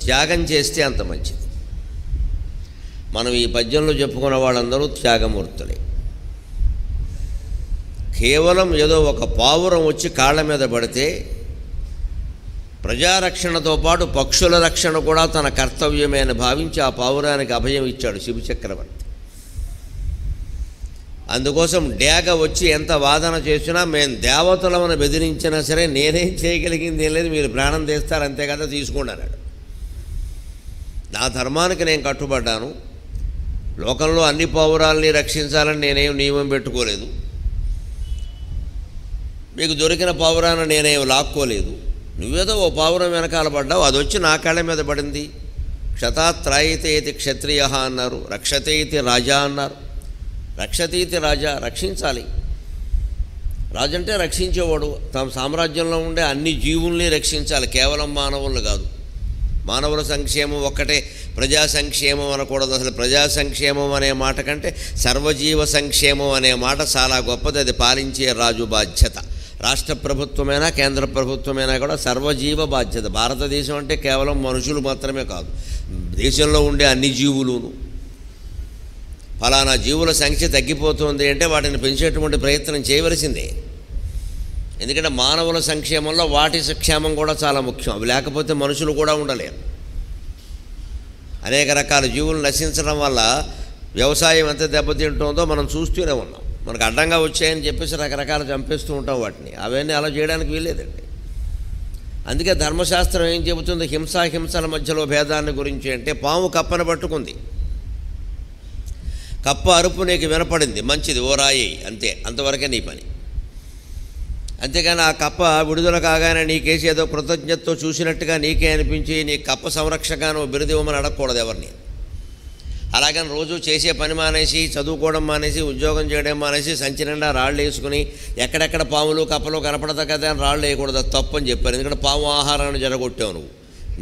త్యాగం చేస్తే అంత మంచిది. మనం ఈ పద్యంలో చెప్పుకున్న వాళ్ళందరూ త్యాగమూర్తులే. కేవలం ఏదో ఒక పావురం వచ్చి కాళ్ళ మీద పడితే ప్రజారక్షణతో పాటు పక్షుల రక్షణ కూడా తన కర్తవ్యమే అని భావించి ఆ పావురానికి అభయం ఇచ్చాడు శివ చక్రవర్తి. అందుకోసం డేగ వచ్చి ఎంత వాదన చేసినా మేము దేవతలమని బెదిరించినా సరే నేనేం చేయగలిగింది ఏం లేదు, మీరు ప్రాణం తీస్తారు అంతే కదా, తీసుకోండి అన్నాడు. నా ధర్మానికి నేను కట్టుబడ్డాను, లోకంలో అన్ని పావురాల్ని రక్షించాలని నేనేం నియమం పెట్టుకోలేదు, మీకు దొరికిన పావురాన్ని నేనేం లాక్కోలేదు, నువ్వేదో ఓ పావురం వెనకాల పడ్డావు, అది వచ్చి నా కాళ్ళ మీద పడింది. క్షతాత్రాయితే ఇది క్షత్రియ అన్నారు, రక్షతే ఇది రాజా అన్నారు. రక్షతే ఇది రాజా, రక్షించాలి. రాజు అంటే రక్షించేవాడు, తమ సామ్రాజ్యంలో ఉండే అన్ని జీవుల్ని రక్షించాలి, కేవలం మానవులు కాదు. మానవుల సంక్షేమం ఒక్కటే ప్రజా సంక్షేమం అనకూడదు. అసలు ప్రజా సంక్షేమం అనే మాట కంటే సర్వజీవ సంక్షేమం అనే మాట చాలా గొప్పది. అది పాలించే రాజు బాధ్యత. రాష్ట్ర ప్రభుత్వమైనా కేంద్ర ప్రభుత్వమైనా కూడా సర్వజీవ బాధ్యత. భారతదేశం అంటే కేవలం మనుషులు మాత్రమే కాదు, దేశంలో ఉండే అన్ని జీవులును. ఫలానా జీవుల సంఖ్య తగ్గిపోతుంది అంటే వాటిని పెంచేటువంటి ప్రయత్నం చేయవలసిందే. ఎందుకంటే మానవుల సంక్షేమంలో వాటి సంక్షేమం కూడా చాలా ముఖ్యం. అవి లేకపోతే మనుషులు కూడా ఉండలేరు. అనేక రకాల జీవులు నశించడం వల్ల వ్యవసాయం ఎంత దెబ్బతింటుందో మనం చూస్తూనే ఉన్నాం. మనకు అడ్డంగా వచ్చాయని చెప్పేసి రకరకాలు చంపేస్తూ ఉంటాం వాటిని. అవన్నీ అలా చేయడానికి వీల్లేదండి. అందుకే ధర్మశాస్త్రం ఏం చెబుతుంది, హింసల మధ్యలో భేదాన్ని గురించి అంటే, పాము కప్పను పట్టుకుంది, కప్ప అరుపు నీకు వినపడింది, మంచిది, ఓ రాయి, అంతే, అంతవరకే నీ పని. అంతేగాని ఆ కప్ప విడుదల కాగానే నీకేసి ఏదో కృతజ్ఞతతో చూసినట్టుగా నీకే అనిపించి నీ కప్ప సంరక్షగాను బిరుదివ్వమని అడగకూడదు ఎవరిని. అలాగని రోజు చేసే పని మానేసి, చదువుకోవడం మానేసి, ఉద్యోగం చేయడం మానేసి, సంచి నిండా రాళ్ళు వేసుకుని ఎక్కడెక్కడ పాములు కప్పలు కనపడతా కదా అని రాళ్ళు వేయకూడదు. అది తప్పు అని చెప్పారు. ఎందుకంటే పాము ఆహారాన్ని జరగొట్టావు నువ్వు.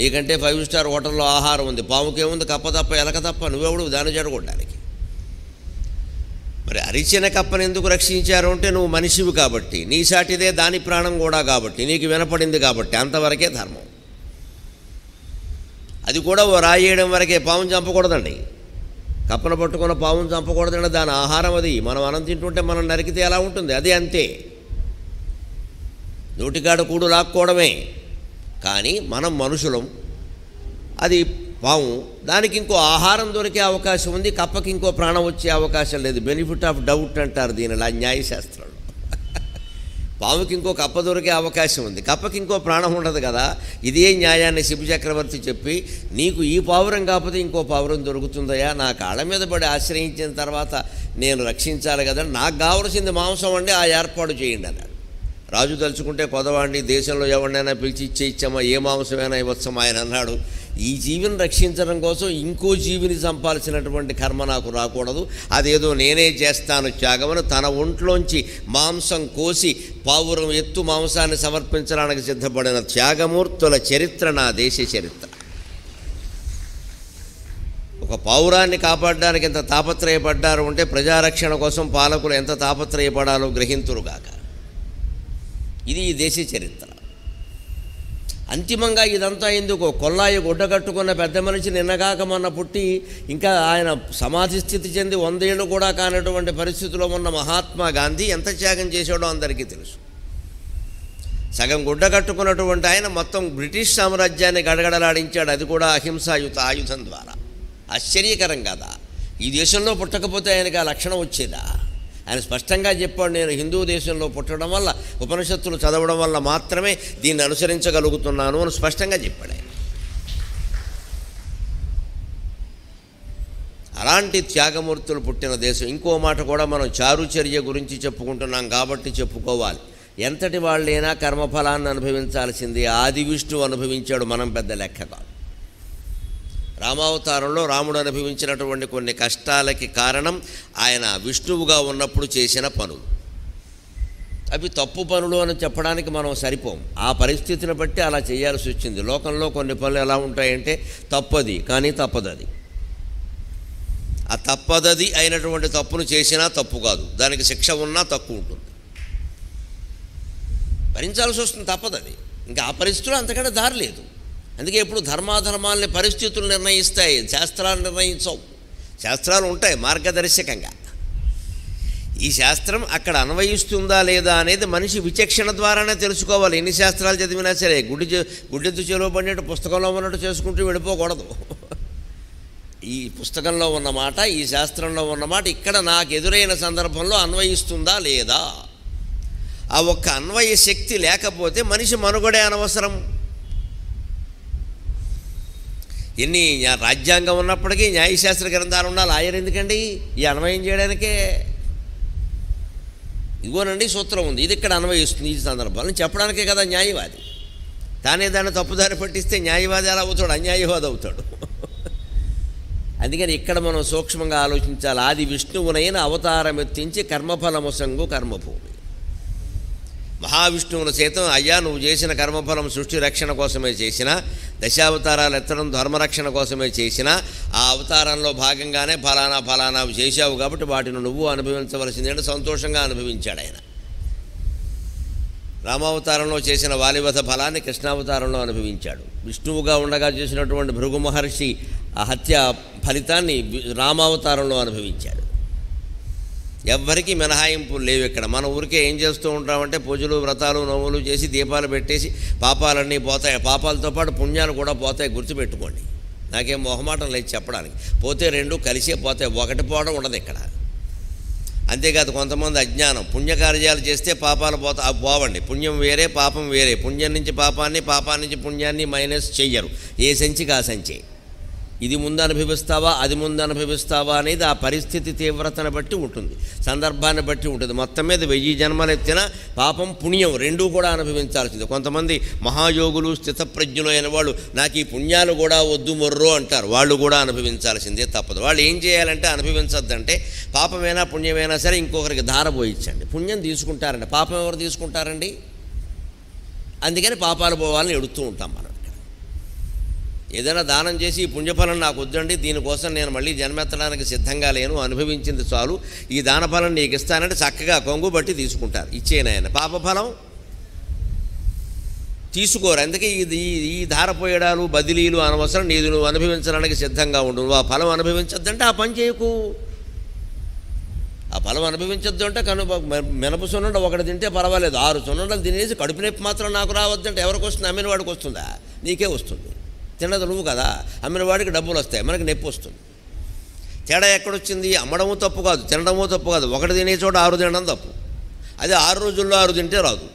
నీకంటే 5 స్టార్ హోటల్లో ఆహారం ఉంది, పాముకేముంది, కప్ప తప్ప ఎలక తప్ప, నువ్వెవడు దాన్ని జరగొట్టడానికి. మరి అరిచిన కప్పని ఎందుకు రక్షించారు అంటే, నువ్వు మనిషివి కాబట్టి, నీ సాటిదే దాని ప్రాణం కూడా కాబట్టి, నీకు వినపడింది కాబట్టి, అంతవరకే ధర్మం. అది కూడా ఓ రాయేయడం వరకే. పాముని చంపకూడదండి, కప్పను పట్టుకున్న పాముని చంపకూడదండి, దాని ఆహారం అది. మనం అన్నం తింటుంటే మనం నరికితే ఎలా ఉంటుంది, అది అంతే. నోటికాడ కూడు లాక్కోవడమే. కానీ మనం మనుషులం, అది పాము, దానికి ఇంకో ఆహారం దొరికే అవకాశం ఉంది, కప్పకి ఇంకో ప్రాణం వచ్చే అవకాశం లేదు. బెనిఫిట్ ఆఫ్ డౌట్ అంటారు దీనిలా న్యాయశాస్త్రంలో. పాముకి ఇంకో కప్ప దొరికే అవకాశం ఉంది, కప్పకి ఇంకో ప్రాణం ఉండదు కదా. ఇదే న్యాయాన్ని శివ చక్రవర్తి చెప్పి, నీకు ఈ పావురం కాకపోతే ఇంకో పావురం దొరుకుతుందయా, నా కాళ్ళ మీద పడి ఆశ్రయించిన తర్వాత నేను రక్షించాలి కదా, నాకు కావలసింది మాంసం అండి, ఆ ఏర్పాటు చేయండి అన్నాడు. రాజు తలుచుకుంటే కొదవాడిని దేశంలో ఎవరినైనా పిలిచి ఇచ్చేయిచ్చామా, ఏ మాంసమైనా ఇవ్వచ్చమా ఆయన అన్నాడు. ఈ జీవిని రక్షించడం కోసం ఇంకో జీవిని చంపాల్సినటువంటి కర్మ నాకు రాకూడదు, అదేదో నేనే చేస్తాను త్యాగమని తన ఒంట్లోంచి మాంసం కోసి పావురం ఎత్తు మాంసాన్ని సమర్పించడానికి సిద్ధపడిన త్యాగమూర్తుల చరిత్ర నా దేశ చరిత్ర. ఒక పావురాన్ని కాపాడడానికి ఎంత తాపత్రయపడ్డారు అంటే, ప్రజారక్షణ కోసం పాలకులు ఎంత తాపత్రయపడాలో గ్రహింతురుగాక. ఇది ఈ దేశ చరిత్ర. అంతిమంగా ఇదంతా ఎందుకు, కొల్లాయి గుడ్డ కట్టుకున్న పెద్ద మనిషి నిన్నగాక మొన్న పుట్టి ఇంకా ఆయన సమాధి స్థితి చెంది 100 ఏళ్ళు కూడా కానటువంటి పరిస్థితిలో ఉన్న మహాత్మా గాంధీ ఎంత త్యాగం చేశాడో అందరికీ తెలుసు. సగం గుడ్డ కట్టుకున్నటువంటి ఆయన మొత్తం బ్రిటిష్ సామ్రాజ్యాన్ని గడగడలాడించాడు, అది కూడా అహింసాయుత ఆయుధం ద్వారా. ఆశ్చర్యకరం కదా. ఈ దేశంలో పుట్టకపోతే ఆయనకి ఆ లక్షణం వచ్చేదా? ఆయన స్పష్టంగా చెప్పాడు, నేను హిందూ దేశంలో పుట్టడం వల్ల, ఉపనిషత్తులు చదవడం వల్ల మాత్రమే దీన్ని అనుసరించగలుగుతున్నాను అని స్పష్టంగా చెప్పాడు ఆయన. అలాంటి త్యాగమూర్తులు పుట్టిన దేశం. ఇంకో మాట కూడా మనం చారుచర్య గురించి చెప్పుకుంటున్నాం కాబట్టి చెప్పుకోవాలి. ఎంతటి వాళ్ళైనా కర్మఫలాన్ని అనుభవించాల్సిందే. ఆది విష్ణువు అనుభవించాడు, మనం పెద్ద లెక్క కాదు. రామావతారంలో రాముడు అనుభవించినటువంటి కొన్ని కష్టాలకి కారణం ఆయన విష్ణువుగా ఉన్నప్పుడు చేసిన పనులు. అవి తప్పు పనులు అని చెప్పడానికి మనం సరిపోం. ఆ పరిస్థితిని బట్టి అలా చేయాల్సి వచ్చింది. లోకంలో కొన్ని పనులు ఎలా ఉంటాయంటే, తప్పది కానీ తప్పదది. ఆ తప్పదది అయినటువంటి తప్పును చేసినా తప్పు కాదు, దానికి శిక్ష ఉన్నా తక్కువ ఉంటుంది, భరించాల్సి వస్తుంది, తప్పదది. ఇంకా ఆ పరిస్థితుల్లో అంతకంటే దారి లేదు. అందుకే ఎప్పుడు ధర్మాధర్మాలని పరిస్థితులు నిర్ణయిస్తాయి, శాస్త్రాలు నిర్ణయించవు. శాస్త్రాలు ఉంటాయి మార్గదర్శకంగా. ఈ శాస్త్రం అక్కడ అన్వయిస్తుందా లేదా అనేది మనిషి విచక్షణ ద్వారానే తెలుసుకోవాలి. ఎన్ని శాస్త్రాలు చదివినా సరే గుడ్డెత్తు చెరువు పడినట్టు పుస్తకంలో ఉన్నట్టు చేసుకుంటూ వెళ్ళిపోకూడదు. ఈ పుస్తకంలో ఉన్నమాట, ఈ శాస్త్రంలో ఉన్నమాట ఇక్కడ నాకు ఎదురైన సందర్భంలో అన్వయిస్తుందా లేదా. ఆ ఒక్క అన్వయ శక్తి లేకపోతే మనిషి మనుగడే అనవసరం. ఎన్ని రాజ్యాంగం ఉన్నప్పటికీ న్యాయశాస్త్ర గ్రంథాలు ఉండాలి. ఆయన ఎందుకండి ఈ అన్వయం చేయడానికే. ఇదిగోనండి సూత్రం ఉంది, ఇది ఇక్కడ అన్వయిస్తుంది ఈ సందర్భాలను చెప్పడానికే కదా న్యాయవాది. తానే దాన్ని తప్పుదారి పట్టిస్తే న్యాయవాది ఎలా అవుతాడు, అన్యాయవాది అవుతాడు. అందుకని ఇక్కడ మనం సూక్ష్మంగా ఆలోచించాలి. ఆది విష్ణువునైన అవతారం ఎత్తించి కర్మఫలముసంగు కర్మభూమి. మహావిష్ణువును సైతం అయ్యా నువ్వు చేసిన కర్మఫలం సృష్టి రక్షణ కోసమే చేసినా, దశావతారాలు ఎత్తడం ధర్మరక్షణ కోసమే చేసినా, ఆ అవతారంలో భాగంగానే ఫలానా చేశావు కాబట్టి వాటిని నువ్వు అనుభవించవలసిందంటే సంతోషంగా అనుభవించాడు ఆయన. రామావతారంలో చేసిన వాలివధ ఫలాన్ని కృష్ణావతారంలో అనుభవించాడు. విష్ణువుగా ఉండగా చేసినటువంటి భృగు మహర్షి ఆ హత్య ఫలితాన్ని రామావతారంలో అనుభవించాడు. ఎవ్వరికీ మినహాయింపులు లేవు ఇక్కడ. మన ఊరికే ఏం చేస్తూ ఉంటామంటే పూజలు వ్రతాలు నోములు చేసి దీపాలు పెట్టేసి పాపాలన్నీ పోతాయి. పాపాలతో పాటు పుణ్యాలు కూడా పోతాయి, గుర్తుపెట్టుకోండి. నాకేం మొహమాటం లేదు చెప్పడానికి. పోతే రెండు కలిసే పోతాయి, ఒకటి పోవడం ఉండదు ఇక్కడ. అంతేకాదు కొంతమంది అజ్ఞానం, పుణ్యకార్యాలు చేస్తే పాపాలు పోవండి. పుణ్యం వేరే పాపం వేరే. పుణ్యం నుంచి పాపాన్ని, పాపాన్ని నుంచి పుణ్యాన్ని మైనస్ చెయ్యరు. ఏ సంచికి ఆ సంచి. ఇది ముందు అనుభవిస్తావా అది ముందు అనుభవిస్తావా అనేది ఆ పరిస్థితి తీవ్రతను బట్టి ఉంటుంది, సందర్భాన్ని బట్టి ఉంటుంది. మొత్తం మీద 1000 జన్మలు ఎత్తిన పాపం పుణ్యం రెండూ కూడా అనుభవించాల్సింది. కొంతమంది మహాయోగులు స్థితప్రజ్ఞులు అయిన వాళ్ళు నాకు ఈ పుణ్యాలు కూడా వద్దు మొర్రో అంటారు. వాళ్ళు కూడా అనుభవించాల్సిందే, తప్పదు. వాళ్ళు ఏం చేయాలంటే అనుభవించద్దంటే పాపమైనా పుణ్యమైనా సరే ఇంకొకరికి ధార పోయించండి. పుణ్యం తీసుకుంటారండి, పాపం ఎవరు తీసుకుంటారండి? అందుకని పాపాలు పోవాలని ఎడుతూ ఉంటాం మనం. ఏదైనా దానం చేసి ఈ పుణ్యఫలం నాకు వద్దండి, దీనికోసం నేను మళ్ళీ జన్మెత్తడానికి సిద్ధంగా లేను, అనుభవించింది చాలు, ఈ దానఫలం నీకు ఇస్తానంటే చక్కగా కొంగు బట్టి తీసుకుంటారు. ఇచ్చేనాయన పాపఫలం తీసుకోరు. అందుకే ఈ ధారపోయడాలు బదిలీలు అనవసరం. నీది నువ్వు అనుభవించడానికి సిద్ధంగా ఉండు. నువ్వు ఆ ఫలం అనుభవించద్దంటే ఆ పని చేయకు. ఆ ఫలం అనుభవించద్దు అంటే మినప సున్నుండ ఒకటి తింటే పర్వాలేదు, 6 సున్నుండలు తినేసి కడుపు నొప్పి మాత్రం నాకు రావద్దంటే ఎవరికి వస్తుంది? అమ్మిన వాడికి వస్తుందా? నీకే వస్తుంది. తినదు నువ్వు కదా, అమ్మిన వాడికి డబ్బులు వస్తాయి, మనకి నొప్పి వస్తుంది. తేడా ఎక్కడొచ్చింది? అమ్మడము తప్పు కాదు, తినడము తప్పు కాదు. ఒకటి తినే చోట 6 తినడం తప్పు. అదే 6 రోజుల్లో 6 తింటే రాదు.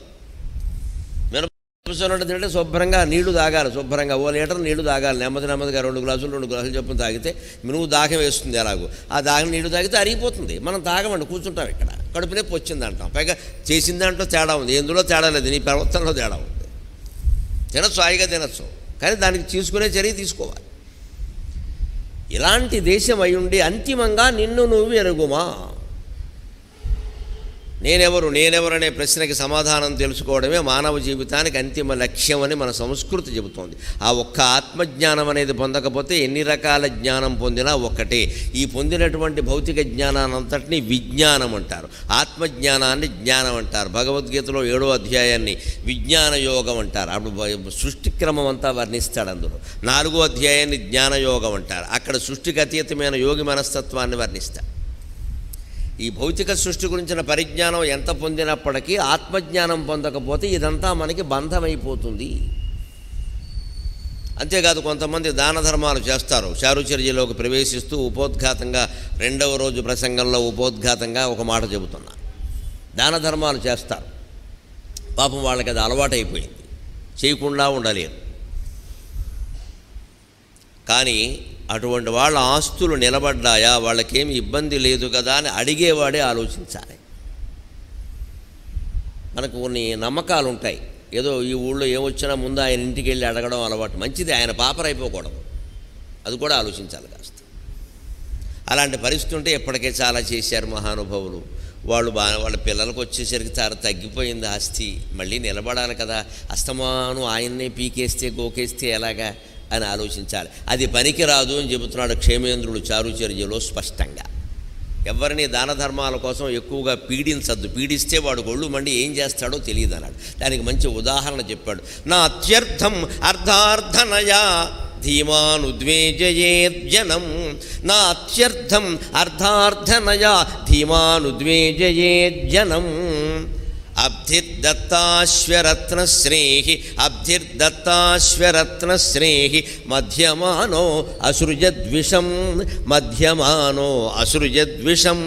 మినప తింటే శుభ్రంగా నీళ్లు తాగాలి, శుభ్రంగా 1 లీటర్ నీళ్లు తాగాలి. నెమ్మదిగా 2 గ్లాసులు చొప్పున తాగితే నువ్వు దాహం వేస్తుంది. ఎలాగో ఆ దాహం నీళ్లు తాగితే అరిగిపోతుంది. మనం తాగమండి, కూర్చుంటాం ఇక్కడ, కడుపు నొప్పి వచ్చింది అంటాం. పైగా చేసిన దాంట్లో తేడా ఉంది, ఎందులో తేడా లేదు, నీ ప్రవర్తనలో తేడా ఉంది. తినచ్చు, హాయిగా తినచ్చు, కానీ దానికి తీసుకునే చర్య తీసుకోవాలి. ఇలాంటి దేశం అయ్యుండి అంతిమంగా నిన్ను నువ్వు ఎరుగుమా, నేనెవరనే ప్రశ్నకి సమాధానం తెలుసుకోవడమే మానవ జీవితానికి అంతిమ లక్ష్యం అని మన సంస్కృతి చెబుతోంది. ఆ ఒక్క ఆత్మజ్ఞానం అనేది పొందకపోతే ఎన్ని రకాల జ్ఞానం పొందినా ఒక్కటే. ఈ పొందినటువంటి భౌతిక జ్ఞానాన్నంతటినీ విజ్ఞానం అంటారు, ఆత్మజ్ఞానాన్ని జ్ఞానం అంటారు. భగవద్గీతలో 7వ అధ్యాయాన్ని విజ్ఞాన యోగం అంటారు. అప్పుడు సృష్టిక్రమం అంతా వర్ణిస్తాడు. అందులో 4వ అధ్యాయాన్ని జ్ఞానయోగం అంటారు. అక్కడ సృష్టికి అతీతమైన యోగి మనస్తత్వాన్ని వర్ణిస్తారు. ఈ భౌతిక సృష్టి గురించిన పరిజ్ఞానం ఎంత పొందినప్పటికీ ఆత్మజ్ఞానం పొందకపోతే ఇదంతా మనకి బంధమైపోతుంది. అంతేకాదు కొంతమంది దాన ధర్మాలు చేస్తారు. చారుచర్యలోకి ప్రవేశిస్తూ ఉపోద్ఘాతంగా 2వ రోజు ప్రసంగంలో ఉపోద్ఘాతంగా ఒక మాట చెబుతున్నా. దాన ధర్మాలు చేస్తారు, పాపం వాళ్ళకి అది అలవాటైపోయింది, చేయకుండా ఉండలేరు. కానీ అటువంటి వాళ్ళ ఆస్తులు నిలబడ్డాయా, వాళ్ళకేమి ఇబ్బంది లేదు కదా అని అడిగేవాడే ఆలోచించాలి. మనకు కొన్ని నమ్మకాలు ఉంటాయి. ఏదో ఈ ఊళ్ళో ఏమొచ్చినా ముందు ఆయన ఇంటికి వెళ్ళి అడగడం అలవాటు, మంచిది, ఆయన పాపరైపోకూడదు, అది కూడా ఆలోచించాలి కాస్త. అలాంటి పరిస్థితి ఉంటే ఎప్పటికే చాలా చేశారు మహానుభావులు. వాళ్ళ పిల్లలకు వచ్చేసరికి తగ్గిపోయింది ఆస్తి, మళ్ళీ నిలబడాలి కదా, అస్తమాను ఆయన్నే పీకేస్తే గోకేస్తే ఎలాగా అని ఆలోచించాలి. అది పనికిరాదు అని చెబుతున్నాడు క్షేమేంద్రుడు చారుచర్యలో స్పష్టంగా. ఎవరిని దాన ధర్మాల కోసం ఎక్కువగా పీడించద్దు, పీడిస్తే వాడు ఒళ్ళు మండి ఏం చేస్తాడో తెలియదు అన్నాడు. దానికి మంచి ఉదాహరణ చెప్పాడు. నా అత్యర్థం అర్ధార్థనయా ధీమానుద్వేజయేజ్జనం, నా అత్యర్థం అర్ధార్థనయా ధీమానుద్వేజయేజ్జనం, అబ్ధిర్దత్తాశ్వరత్నశ్రేహి అబ్ధిర్దత్తాశ్వరత్నశ్రేహి మధ్యమానో అసృజద్విషం మధ్యమానో అసృజద్విషం.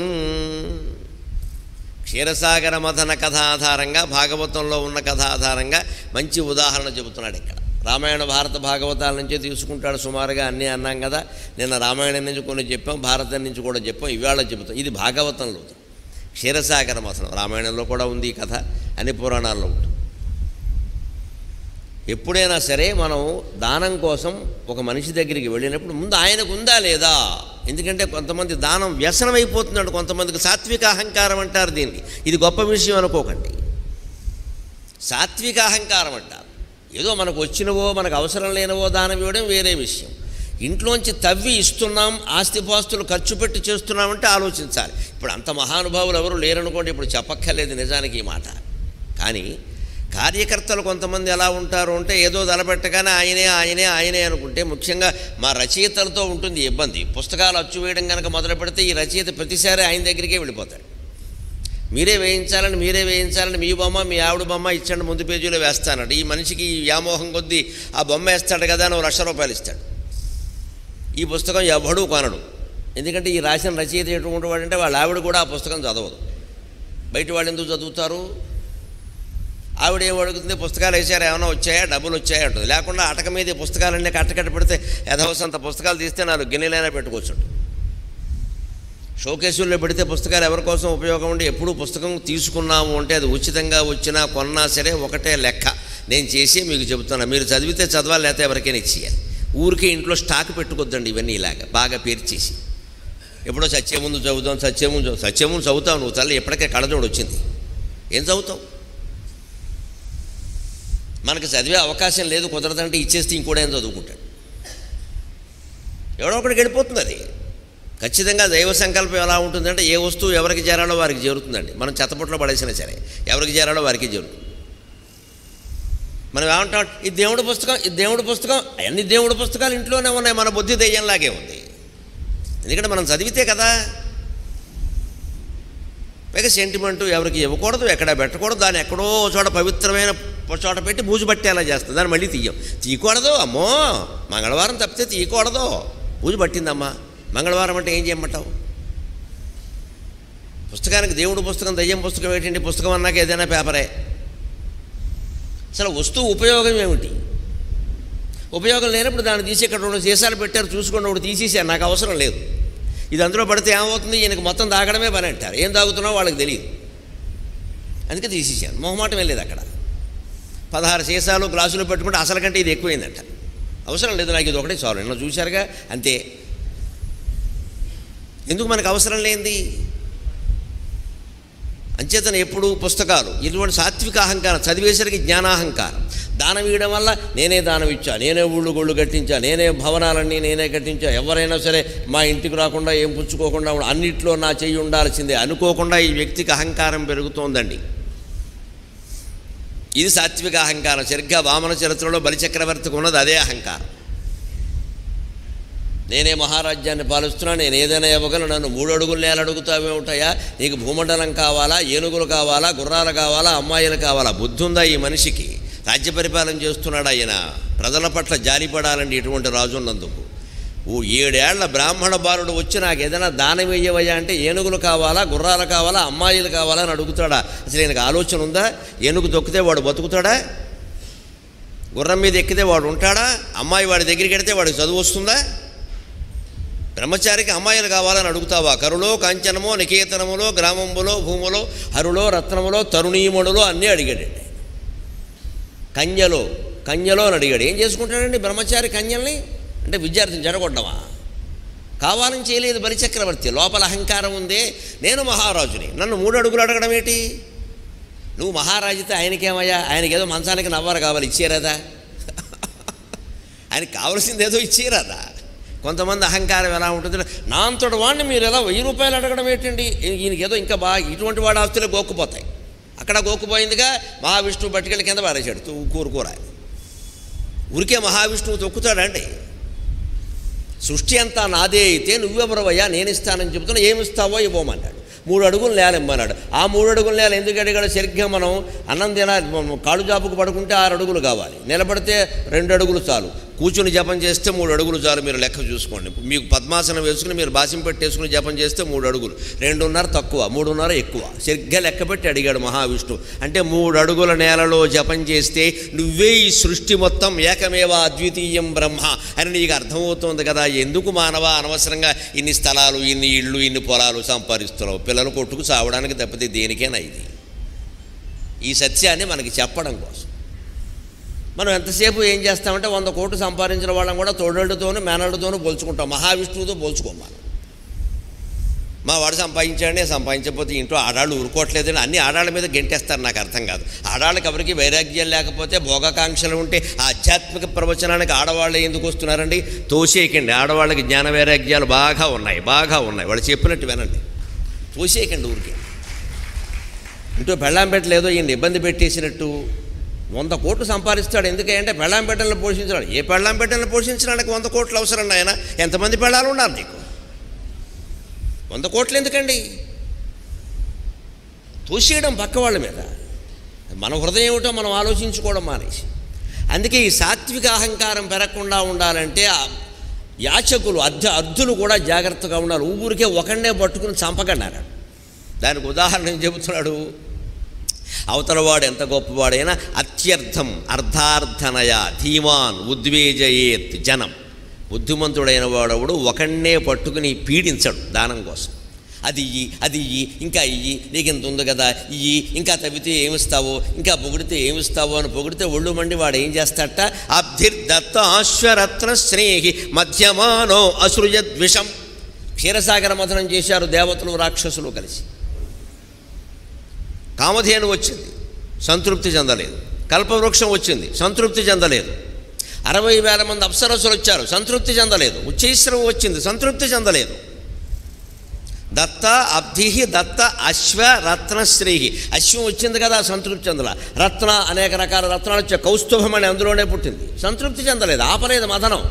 క్షీరసాగర మథన కథ ఆధారంగా, భాగవతంలో ఉన్న కథ ఆధారంగా మంచి ఉదాహరణ చెబుతున్నాడు ఇక్కడ. రామాయణ భారత భాగవతాల నుంచే తీసుకుంటాడు సుమారుగా, అన్నీ అన్నాం కదా. నిన్న రామాయణం నుంచి కొన్ని చెప్పాం, భారతం నుంచి కూడా చెప్పాం, ఇవాళ చెబుతాం. ఇది భాగవతంలో క్షీరసాగర మథనం. రామాయణంలో కూడా ఉంది ఈ కథ, అన్ని పురాణాల్లో ఉంటుంది. ఎప్పుడైనా సరే మనం దానం కోసం ఒక మనిషి దగ్గరికి వెళ్ళినప్పుడు ముందు ఆయనకు ఉందా లేదా, ఎందుకంటే కొంతమంది దానం వ్యసనం అయిపోతున్నాడు, కొంతమందికి సాత్విక అహంకారం అంటారు దీన్ని. ఇది గొప్ప విషయం అనుకోకండి, సాత్విక అహంకారం అంటారు. ఏదో మనకు వచ్చినవో మనకు అవసరం లేనివో దానం ఇవ్వడం వేరే విషయం. ఇంట్లోంచి తవ్వి ఇస్తున్నాం, ఆస్తిపాస్తులు ఖర్చు పెట్టి చేస్తున్నామంటే ఆలోచించాలి. ఇప్పుడు అంత మహానుభావులు ఎవరు లేరనుకోండి, ఇప్పుడు చెప్పక్కర్లేదు నిజానికి ఈ మాట. కానీ కార్యకర్తలు కొంతమంది ఎలా ఉంటారు అంటే ఏదో తలపెట్టగానే ఆయనే ఆయనే ఆయనే అనుకుంటే, ముఖ్యంగా మా రచయితలతో ఉంటుంది ఇబ్బంది. పుస్తకాలు అచ్చు వేయడం కనుక మొదలు పెడితే ఈ రచయిత ప్రతిసారి ఆయన దగ్గరికే వెళ్ళిపోతాడు. మీరే వేయించాలని మీ బొమ్మ మీ ఆవిడ బొమ్మ ఇచ్చండి, ముందు పేజీలో వేస్తానండి. ఈ మనిషికి ఈ వ్యామోహం కొద్దీ ఆ బొమ్మ వేస్తాడు కదా అని ₹1,00,000 ఇస్తాడు. ఈ పుస్తకం ఎవడూ కొనడు, ఎందుకంటే ఈ రాసిన రచయిత ఎటువంటి వాడంటే వాళ్ళ ఆవిడ కూడా ఆ పుస్తకం చదవదు. బయట వాళ్ళు ఎందుకు చదువుతారు? ఆవిడ ఏం అడుగుతుంది, పుస్తకాలు వేసారు ఏమైనా వచ్చాయా, డబ్బులు వచ్చాయా అంటుంది. లేకుండా అటక మీద పుస్తకాలన్నీ కట్టకట్ట పెడితే యథవసంత పుస్తకాలు తీస్తే 4 గిన్నెలైనా పెట్టుకోవచ్చు. షోకేసుల్లో పెడితే పుస్తకాలు ఎవరి కోసం ఉపయోగం ఉండి, ఎప్పుడు పుస్తకం తీసుకున్నాము అంటే అది ఉచితంగా వచ్చినా కొన్నా సరే ఒకటే లెక్క. నేను చేసి మీకు చెబుతున్నా, మీరు చదివితే చదవాలి, లేకపోతే ఎవరికైనా ఇచ్చేయాలి. ఊరికే ఇంట్లో స్టాక్ పెట్టుకోద్దండి ఇవన్నీ. ఇలాగ బాగా పేర్చేసి ఎప్పుడో సత్యముందు చదువుతాం, సత్యముందు చదువుతావు నువ్వు తల్లి, ఎప్పటికే కళ్ళజోడు వచ్చింది, ఏం చదువుతావు? మనకు చదివే అవకాశం లేదు, కుదరదంటే ఇచ్చేస్తే ఇంకోటి ఏం చదువుకుంటాడు, ఎవడో ఒకడికి వెళ్ళిపోతుంది. అది ఖచ్చితంగా దైవ సంకల్పం ఎలా ఉంటుందంటే ఏ వస్తువు ఎవరికి చేరాలో వారికి చేరుతుందండి. మనం చెత్తపుట్లో పడేసినా సరే ఎవరికి చేరాలో వారికి చేరుతుంది. మనం ఏమంటాం, ఇది దేవుడి పుస్తకం, ఇది దేవుడి పుస్తకం, అన్ని దేవుడి పుస్తకాలు ఇంట్లోనే ఉన్నాయి. మన బుద్ధి దెయ్యంలాగే ఉంది, ఎందుకంటే మనం చదివితే కదా. పైగా సెంటిమెంటు ఎవరికి ఇవ్వకూడదు, ఎక్కడ పెట్టకూడదు, దాన్ని ఎక్కడో చోట పవిత్రమైన చోట పెట్టి బూజు పట్టేలా చేస్తుంది. దాన్ని మళ్ళీ తీయకూడదు. అమ్మో మంగళవారం తప్పితే తీయకూడదు, బూజు పట్టిందమ్మా. మంగళవారం అంటే ఏం చేయమంటావు? పుస్తకానికి దేవుడు పుస్తకం దయ్యం పుస్తకం ఏంటండి? పుస్తకం అన్నాక ఏదైనా పేపరే. అసలు వస్తువు ఉపయోగం ఏమిటి? ఉపయోగం లేనప్పుడు దాన్ని తీసి ఇక్కడ 2 సీసాలు పెట్టారు చూసుకోండి, ఒకటి తీసేసారు, నాకు అవసరం లేదు. ఇది అందులో పడితే ఏమవుతుంది, ఈయనకి మొత్తం తాగడమే పని అంటారు. ఏం తాగుతున్నావో వాళ్ళకి తెలియదు, అందుకే తీసేసాను. మొహమాటం వెళ్ళలేదు అక్కడ. 16 సీసాలు గ్లాసులు పెట్టుకుంటే అసలు కంటే ఇది ఎక్కువైందంట. అవసరం లేదు, నాకు ఇది ఒకటే చాలు. నిన్న చూశారుగా, అంతే. ఎందుకు మనకు అవసరం లేనిది? అంచేతన ఎప్పుడు పుస్తకాలు ఇటువంటి సాత్విక అహంకారం, చదివేసరికి జ్ఞానాహంకారం. దానం ఇవ్వడం వల్ల నేనే దానం ఇచ్చా, నేనే ఊళ్ళు గోళ్ళు కట్టించా, నేనే భవనాలన్నీ నేనే కట్టించా, ఎవరైనా సరే మా ఇంటికి రాకుండా ఏం పుచ్చుకోకుండా అన్నిట్లో నా చెయ్యి ఉండాల్సిందే అనుకోకుండా ఈ వ్యక్తికి అహంకారం పెరుగుతోందండి. ఇది సాత్విక అహంకారం. సరిగ్గా వామన చరిత్రలో బలిచక్రవర్తికి ఉన్నది అదే అహంకారం. నేనే మహారాజ్యాన్ని పాలిస్తున్నా, నేను ఏదైనా ఇవ్వగలను, నన్ను 3 అడుగులు నేల అడుగుతావేమిటాయా? నీకు భూమండలం కావాలా, ఏనుగులు కావాలా, గుర్రాలు కావాలా, అమ్మాయిలు కావాలా? బుద్ధి ఉందా ఈ మనిషికి? రాజ్య పరిపాలన చేస్తున్నాడు ఆయన. ప్రజల పట్ల జాలిపడాలండి ఇటువంటి రాజు ఉన్నందుకు. 7 ఏళ్ల బ్రాహ్మణ బాలుడు వచ్చి నాకు ఏదైనా దానం వేయవయ్యా అంటే ఏనుగులు కావాలా, గుర్రాలు కావాలా, అమ్మాయిలు కావాలా అని అడుగుతాడా? అసలు ఈయనకు ఆలోచన ఉందా? ఏనుగు దొక్కితే వాడు బతుకుతాడా? గుర్రం మీద ఎక్కితే వాడు ఉంటాడా? అమ్మాయి వాడి దగ్గరికి వెడితే వాడికి చదువు వస్తుందా? బ్రహ్మచారికి అమ్మాయిలు కావాలని అడుగుతావా? కరులో కాంచనమో నికేతనములో గ్రామంబులో భూములో హరులో రత్నములో తరుణీమణులో అన్నీ అడిగాడండి. కన్యలో అని అడిగాడు. ఏం చేసుకుంటాడండి బ్రహ్మచారి కన్యల్ని? అంటే విద్యార్థిని జడగొడ్డమా? కావాలని చేయలేదు బలిచక్రవర్తి. లోపల అహంకారం ఉందే, నేను మహారాజుని, నన్ను 3 అడుగులు అడగడం ఏంటి? నువ్వు మహారాజుతో ఆయనకేమయ్యా? ఆయనకేదో మంచానికి నవ్వారు కావాలి, ఇచ్చేరాదా? ఆయనకి కావాల్సిందేదో ఇచ్చేరాదా? కొంతమంది అహంకారం ఎలా ఉంటుంది, నా అంతటి వాడిని మీరు ఎలా 1000 రూపాయలు అడగడం ఏంటండి, ఈయనకి ఏదో ఇంకా బాగా ఇటువంటి వాడి ఆస్తులే గోక్కుపోతాయి. అక్కడ గోక్కుపోయిందిగా మహావిష్ణువు పట్టుకెళ్ళి కింద పారేశాడు కూర. ఊరికే మహావిష్ణువు తొక్కుతాడండి. సృష్టి అంతా నాదే అయితే నువ్వెవరవయ్యా నేను ఇస్తానని చెబుతున్నా, ఏమిస్తావో ఇవ్వమన్నాడు. 3 అడుగులు నేల ఇమ్మన్నాడు. ఆ 3 అడుగుల నేల ఎందుకు అడిగాడు, సరిగ్గా మనం అన్నం కాళ్ళు జాపుకు పడుకుంటే 6 అడుగులు కావాలి, నిలబడితే 2 అడుగులు చాలు, కూర్చుని జపం చేస్తే 3 అడుగులు చాలు. మీరు లెక్క చూసుకోండి. మీకు పద్మాసనం వేసుకుని మీరు బాసిం పెట్టేసుకుని జపం చేస్తే 3 అడుగులు, 2.5 తక్కువ, 3.5 ఎక్కువ. సరిగ్గా లెక్క పెట్టి అడిగాడు మహావిష్ణువు. అంటే 3 అడుగుల నేలలో జపం చేస్తే నువ్వే ఈ సృష్టి మొత్తం ఏకమేవ అద్వితీయం బ్రహ్మ అని నీకు అర్థమవుతోంది కదా. ఎందుకు మానవ అనవసరంగా ఇన్ని స్థలాలు, ఇన్ని ఇళ్ళు, ఇన్ని పొలాలు సంపాదిస్తున్నావు, పిల్లలు కొట్టుకు సావడానికి తప్పితే దేనికైనా ఇది. ఈ సత్యాన్ని మనకి చెప్పడం కోసం మనం ఎంతసేపు ఏం చేస్తామంటే 100 కోట్లు సంపాదించిన వాళ్ళం కూడా తోడళ్ళతోనూ మేనళ్ళతోనూ పోల్చుకుంటాం, మహావిష్ణువుతో పోల్చుకోం మనం. మా వాడు సంపాదించాడే, సంపాదించకపోతే ఇంట్లో ఆడాళ్ళు ఊరుకోవట్లేదని అన్ని ఆడాళ్ళ మీద గెంటేస్తారు. నాకు అర్థం కాదు. ఆడాళ్ళకి ఎవరికి వైరాగ్యం లేకపోతే, భోగకాంక్షలు ఉంటే ఆధ్యాత్మిక ప్రవచనానికి ఆడవాళ్ళు ఎందుకు వస్తున్నారండి? తోసేయకండి. ఆడవాళ్ళకి జ్ఞాన వైరాగ్యాలు బాగా ఉన్నాయి. వాళ్ళు చెప్పినట్టు వినండి. తోసేయకండి ఊరికే. ఇంట్లో పెళ్ళాం పెట్టలేదో ఈయన ఇబ్బంది పెట్టేసినట్టు. 100 కోట్లు సంపాదిస్తాడు. ఎందుకంటే పెళ్ళాం పెట్టలను పోషించాడు. ఏ పెళ్ళాం పెట్టలను పోషించడానికి 100 కోట్లు అవసరం ఆయన? ఎంతమంది పెళ్ళాలు ఉన్నారు నీకు? 100 కోట్లు ఎందుకండి? తోసేయడం పక్క వాళ్ళ మీద. మన హృదయం ఏమిటో మనం ఆలోచించుకోవడం మానేసి. అందుకే ఈ సాత్విక అహంకారం పెరగకుండా ఉండాలంటే యాచకులు అర్ధులు కూడా జాగ్రత్తగా ఉండాలి. ఊరికే ఒకడినే పట్టుకుని చంపకన్నారు. దానికి ఉదాహరణ చెబుతున్నాడు. అవతలవాడు ఎంత గొప్పవాడైనా అత్యర్థం అర్ధార్థనయ ధీమాన్ ఉద్వేజయేత్ జనం. బుద్ధిమంతుడైన వాడవుడు ఒకడినే పట్టుకుని పీడించడు దానం కోసం. అది ఇయ్యి, ఇంకా ఇయ్యి, నీకు ఇంత ఉంది కదా ఇయ్యి, ఇంకా తవ్వితే ఏమిస్తావో, ఇంకా పొగిడితే ఏమిస్తావో అని పొగిడితే ఒళ్ళు మండి వాడు ఏం చేస్తాడట, అబ్ధిర్దత్త అశ్వరత్న స్నేహి మధ్యమానో అసృజద్విషం. క్షీరసాగర మథనం చేశారు దేవతలు రాక్షసులు కలిసి. కామధేను వచ్చింది, సంతృప్తి చెందలేదు. కల్పవృక్షం వచ్చింది, సంతృప్తి చెందలేదు. 60,000 మంది అప్సరసులు వచ్చారు, సంతృప్తి చెందలేదు. ఉచ్చైశ్రవం వచ్చింది, సంతృప్తి చెందలేదు. దత్త అబ్ధిహి దత్త అశ్వ రత్నశ్రీ. అశ్వం వచ్చింది కదా, సంతృప్తి చెందల. రత్న అనేక రకాల రత్నాలు వచ్చాయి. కౌస్తుభం అని అందులోనే పుట్టింది, సంతృప్తి చెందలేదు. ఆపలేదు మదనం.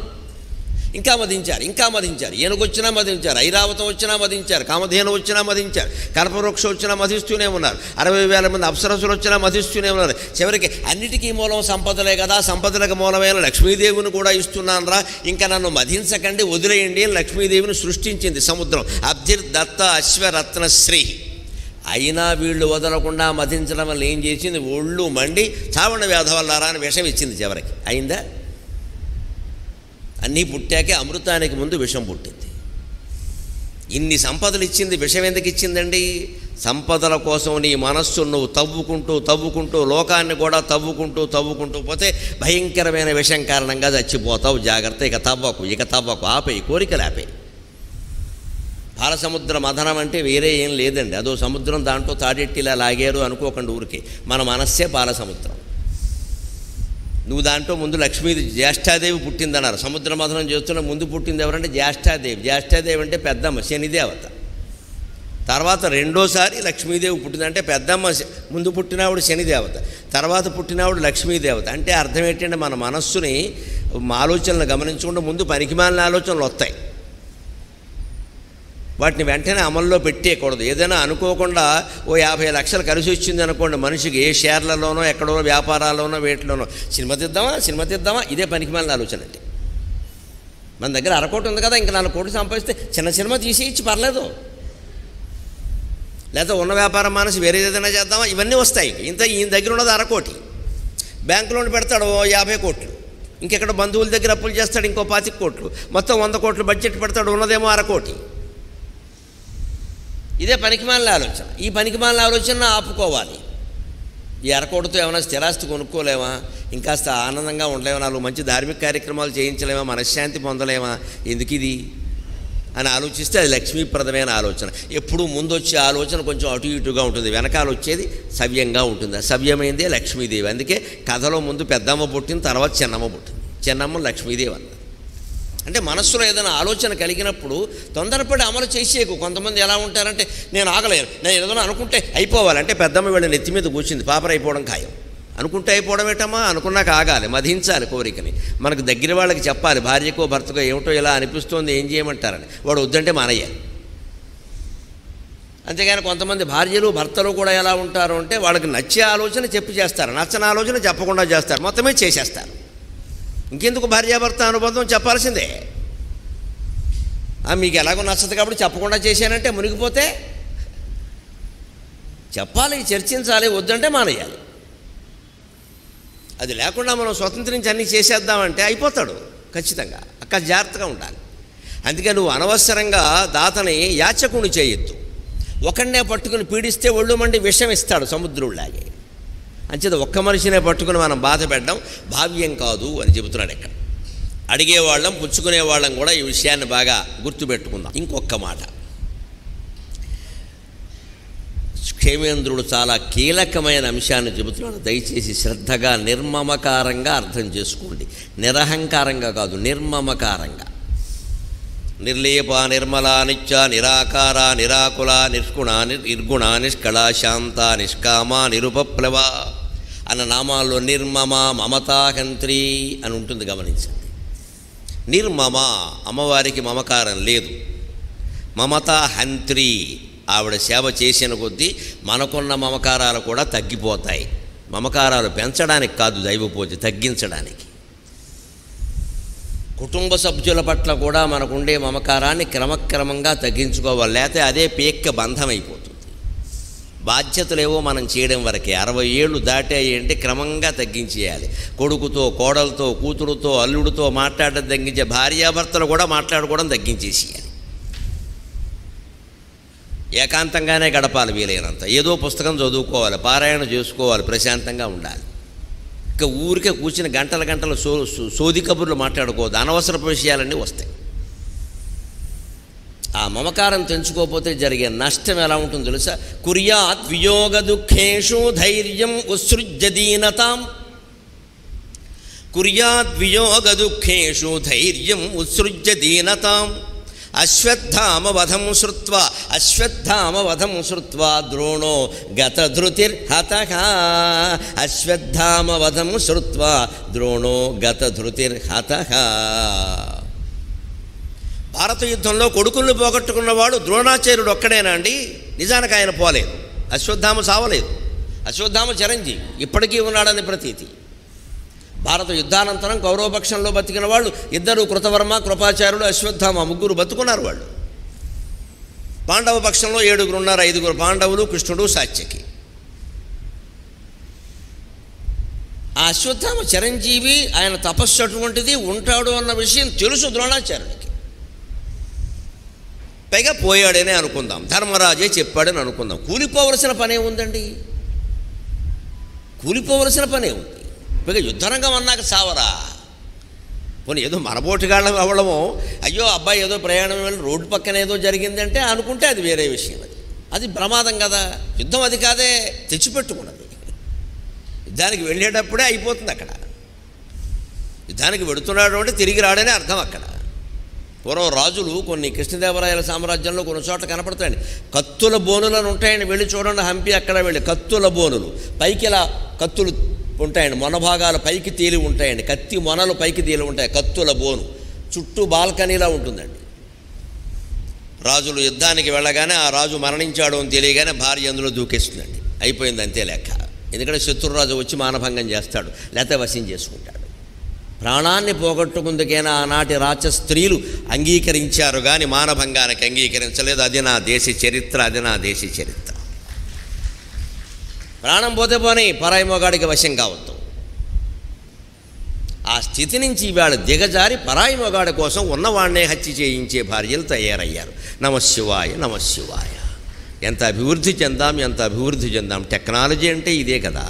ఇంకా మదించారు. ఏనుగొచ్చినా మదించారు, ఐరావతం వచ్చినా మదించారు, కామధేను వచ్చినా మదించారు, కల్పవృక్షం వచ్చినా మధిస్తూనే ఉన్నారు. 60,000 మంది అప్సరసులు వచ్చినా మధిస్తూనే ఉన్నారు. చివరికి అన్నిటికీ మూలం సంపదలే కదా, సంపదలకు మూలమైన లక్ష్మీదేవిని కూడా ఇస్తున్నాను రా, ఇంకా నన్ను మధించకండి, వదిలేయండి అని లక్ష్మీదేవిని సృష్టించింది సముద్రం. అబ్ధిర్దత్త అశ్వరత్నశ్రీ. అయినా వీళ్ళు వదలకుండా మధించడం వల్ల ఏం చేసింది, ఒళ్ళు మండి చావణ వ్యాధ వల్లారా అని విషం ఇచ్చింది. చివరికి అయిందా? అన్నీ పుట్టాకే అమృతానికి ముందు విషం పుట్టింది. ఇన్ని సంపదలు ఇచ్చింది, విషం ఎందుకు ఇచ్చిందండి? సంపదల కోసం నీ మనస్సు నువ్వు తవ్వుకుంటూ లోకాన్ని కూడా తవ్వుకుంటూ పోతే భయంకరమైన విషం కారణంగా చచ్చిపోతావు. జాగ్రత్త. ఇక తవ్వకు, ఆపేయి, కోరికలు ఆపేయి. పాలసముద్ర మథనం అంటే వేరే ఏం లేదండి. అదో సముద్రం, దాంట్లో తాడెట్టిలా లాగారు అనుకోకండి ఊరికే. మన మనస్సే పాలసముద్రం. నువ్వు దాంట్లో ముందు లక్ష్మీదేవి జ్యేష్ఠాదేవి పుట్టిందన్నారు. సముద్ర మథనం చేస్తున్న ముందు పుట్టింది ఎవరంటే జ్యేష్ఠాదేవి. జ్యేష్ఠాదేవి అంటే పెద్దమ్మ, శనిదేవత. తర్వాత రెండోసారి లక్ష్మీదేవి పుట్టింది. అంటే పెద్దమ్మ ముందు పుట్టినవాడు శనిదేవత, తర్వాత పుట్టినవాడు లక్ష్మీదేవత. అంటే అర్థం ఏంటంటే మన మనస్సుని ఆలోచనలు గమనించకుండా ముందు పనికిమాలిన ఆలోచనలు వస్తాయి. వాటిని వెంటనే అమల్లో పెట్టేయకూడదు. ఏదైనా అనుకోకుండా ఓ 50 లక్షలు కలిసి వచ్చింది అనుకోండి మనిషికి, ఏ షేర్లలోనో ఎక్కడో వ్యాపారాల్లోనో వేటిలోనో, సినిమా తీద్దామా, ఇదే పనికిమాలిన ఆలోచన అంటే. మన దగ్గర 1 కోటి ఉంది కదా, ఇంకా 4 కోట్లు సంపాదిస్తే చిన్న సినిమా తీసేయచ్చు, పర్లేదు. లేదా ఉన్న వ్యాపారం మానేసి వేరే ఏదైనా చేద్దామా, ఇవన్నీ వస్తాయి. ఈయన దగ్గర ఉన్నది 1/2 కోటి, బ్యాంకులోని పెడతాడు 50 కోట్లు, ఇంకెక్కడ బంధువుల దగ్గర అప్పులు చేస్తాడు ఇంకో 25 కోట్లు, మొత్తం 100 కోట్లు బడ్జెట్ పెడతాడు, ఉన్నదేమో 1/2 కోటి. ఇదే పనికిమాలిన ఆలోచన. ఈ పనికిమాలిన ఆలోచన ఆపుకోవాలి. ఈ 1/2 కోటితో ఏమైనా స్థిరాస్తి కొనుక్కోలేమా, ఇంకాస్త ఆనందంగా ఉండలేమా, 4 మంచి ధార్మిక కార్యక్రమాలు చేయించలేమా, మనశ్శాంతి పొందలేమా, ఎందుకు ఇది అని ఆలోచిస్తే అది లక్ష్మీప్రదమైన ఆలోచన. ఎప్పుడు ముందు వచ్చే ఆలోచన కొంచెం అటు ఇటుగా ఉంటుంది, వెనకాల వచ్చేది సవ్యంగా ఉంటుంది. సవ్యమైందే లక్ష్మీదేవి. అందుకే కథలో ముందు పెద్దమ్మ పుట్టింది, తర్వాత చిన్నమ్మ పుట్టింది. చిన్నమ్మ లక్ష్మీదేవి అన్నారు. అంటే మనస్సులో ఏదైనా ఆలోచన కలిగినప్పుడు తొందరపడి అమలు చేసేకు. కొంతమంది ఎలా ఉంటారంటే నేను ఆగలేను, నేను ఏదైనా అనుకుంటే అయిపోవాలంటే పెద్దమ్మ వీళ్ళ నెత్తి మీద కూర్చుంది, పాపర అయిపోవడం ఖాయం. అనుకుంటే అయిపోవడం ఏంటమ్మా, అనుకున్నాక ఆగాలి, మధించాలి కోరికని. మనకు దగ్గర వాళ్ళకి చెప్పాలి, భార్యకో భర్తకో ఏమిటో ఇలా అనిపిస్తోంది ఏం చేయమంటారని. వాడు వద్దంటే మానయ్యాలి. అంతేగాని కొంతమంది భార్యలు భర్తలు కూడా ఎలా ఉంటారు అంటే వాళ్ళకి నచ్చే ఆలోచన చెప్పి చేస్తారు, నచ్చని ఆలోచన చెప్పకుండా చేస్తారు, మొత్తమే చేసేస్తారు. ఇంకెందుకు భార్యాభర్త అనుబంధం చెప్పాల్సిందే. మీకు ఎలాగో నచ్చదు కాబట్టి చెప్పకుండా చేశానంటే మునిగిపోతే చెప్పాలి, చర్చించాలి, వద్దంటే మానేయాలి. అది లేకుండా మనం స్వతంత్రించి అన్నీ చేసేద్దామంటే అయిపోతాడు ఖచ్చితంగా. అక్కడ జాగ్రత్తగా ఉండాలి. అందుకే నువ్వు అనవసరంగా దాతని యాచకుని చేయొద్దు. ఒకడినే పట్టుకుని పీడిస్తే ఒళ్ళు మండి విషం ఇస్తాడు సముద్రుడిలాగే. అంచేత ఒక్క మనిషినే పట్టుకుని మనం బాధ పెట్టడం భావ్యం కాదు అని చెబుతున్నాడు ఇక్కడ. అడిగేవాళ్ళం పుచ్చుకునేవాళ్ళం కూడా ఈ విషయాన్ని బాగా గుర్తుపెట్టుకుందాం. ఇంకొక మాట, క్షేమేంద్రుడు చాలా కీలకమైన అంశాన్ని చెబుతున్నాడు. దయచేసి శ్రద్ధగా నిర్మమకారంగా అర్థం చేసుకోండి. నిరహంకారంగా కాదు, నిర్మమకారంగా. నిర్లేప నిర్మల నిత్య నిరాకార నిరాకుల నిష్గుణ నిర్గుణ నిష్కళ శాంత నిష్కామ నిరుపప్లవ అన్న నామాల్లో నిర్మమ మమతాహంత్రి అని ఉంటుంది, గమనించండి. నిర్మమ అమ్మవారికి మమకారం లేదు. మమతాహంత్రి ఆవిడ సేవ చేసిన కొద్దీ మనకున్న మమకారాలు కూడా తగ్గిపోతాయి. మమకారాలు పెంచడానికి కాదు దైవ పూజ, తగ్గించడానికి. కుటుంబ సభ్యుల పట్ల కూడా మనకుండే మమకారాన్ని క్రమక్రమంగా తగ్గించుకోవాలి, లేకపోతే అదే పేక్క బంధం అయిపోతుంది. బాధ్యతలేవో మనం చేయడం వరకే. 60 ఏళ్ళు దాటాయి అంటే క్రమంగా తగ్గించేయాలి. కొడుకుతో, కోడలతో, కూతురుతో, అల్లుడితో మాట్లాడడం తగ్గించే, భార్యాభర్తలు కూడా మాట్లాడుకోవడం తగ్గించేసేయాలి. ఏకాంతంగానే గడపాలి వీలైనంత. ఏదో పుస్తకం చదువుకోవాలి, పారాయణ చేసుకోవాలి, ప్రశాంతంగా ఉండాలి. ఇక ఊరికే కూర్చుని గంటల గంటలు సోది కబుర్లు మాట్లాడుకోవద్దు, అనవసరపు విషయాలన్నీ వస్తాయి. ఆ మమకారం తెంచుకోకపోతే జరిగే నష్టం ఎలా ఉంటుందో తెలుసా? కుర్యాత్ వియోగ దుఃఖేషు ధైర్యం ఉత్సృజ్య దీనతాం. కుర్యాత్ వియోగ దుఃఖేషు ధైర్యం ఉత్సృజ్య దీనతాం. అశ్వత్థామవధం శ్రుత్వా అశ్వత్థామవధం శ్రుత్వా ద్రోణో గతధృతిర్హతః. అశ్వత్థామవధం శ్రుత్వా ద్రోణో గతధృతిర్హతః. భారత యుద్ధంలో కొడుకుల్ని పోగొట్టుకున్నవాడు ద్రోణాచార్యుడు ఒక్కడేనా అండి? నిజానికి ఆయన పోలేదు, అశ్వత్థామ సావలేదు. అశ్వత్థామ చిరంజీవి ఇప్పటికీ ఉన్నాడని ప్రతీతి. భారత యుద్ధానంతరం కౌరవపక్షంలో బతికిన వాళ్ళు ఇద్దరు, కృతవర్మ, కృపాచార్యుడు, అశ్వత్థామ, ముగ్గురు బతుకున్నారు వాళ్ళు. పాండవ పక్షంలో 7 ఉన్నారు, 5 పాండవులు, కృష్ణుడు, సాత్యకి. ఆ అశ్వత్థామ చిరంజీవి, ఆయన తపస్సు అటువంటిది, ఉంటాడు అన్న విషయం తెలుసు ద్రోణాచార్యుడికి. పైగా పోయాడనే అనుకుందాం, ధర్మరాజే చెప్పాడని అనుకుందాం. కూలిపోవలసిన పనే ఉందండి, కూలిపోవలసిన పనే ఉంది. పైగా యుద్ధరంగం అన్నాక సావరా? పోనీ ఏదో మనబోటిగాళ్ళం అవ్వడమో, అయ్యో అబ్బాయి ఏదో ప్రయాణం వెళ్ళి రోడ్డు పక్కన ఏదో జరిగిందంటే అనుకుంటే అది వేరే విషయం. అది ప్రమాదం కదా. యుద్ధం అది కాదే, తెచ్చిపెట్టుకున్నది. యుద్ధానికి వెళ్ళేటప్పుడే అయిపోతుంది అక్కడ. యుద్ధానికి వెడుతున్నాడు అంటే తిరిగి రాడనే అర్థం అక్కడ. పూర్వం రాజులు కొన్ని కృష్ణదేవరాయల సామ్రాజ్యంలో కొన్ని చోట్ల కనపడతాయండి, కత్తుల బోనులను ఉంటాయండి. వెళ్ళి చూడండి, హంపి అక్కడ వెళ్ళి కత్తుల బోనులు, పైకి ఇలా కత్తులు ఉంటాయండి, మొన భాగాలు పైకి తేలి ఉంటాయండి, కత్తి మొనలు పైకి తేలి ఉంటాయి. కత్తుల బోను చుట్టూ బాల్కనీలా ఉంటుందండి. రాజులు యుద్ధానికి వెళ్ళగానే ఆ రాజు మరణించాడు అని తెలియగానే భార్య అందులో దూకేస్తుందండి. అయిపోయింది అంతే లెక్క. ఎందుకంటే శత్రురాజు వచ్చి మానభంగం చేస్తాడు, లేకపోతే వశం చేసుకుంటాడు. ప్రాణాన్ని పోగొట్టుకుందుకైనా ఆనాటి రాచ స్త్రీలు అంగీకరించారు కానీ మానభంగానికి అంగీకరించలేదు. అది నా దేశ చరిత్ర, అది నా దేశ చరిత్ర. ప్రాణం పోతే పోనీ, పరాయి మొగాడికి వశం కావద్దు. ఆ స్థితి నుంచి ఇవాళ దిగజారి పరాయి మొగాడి కోసం ఉన్నవాడినే హత్య చేయించే భార్యలు తయారయ్యారు. నమశివాయ నమశివాయ. ఎంత అభివృద్ధి చెందాం, ఎంత అభివృద్ధి చెందాం. టెక్నాలజీ అంటే ఇదే కదా.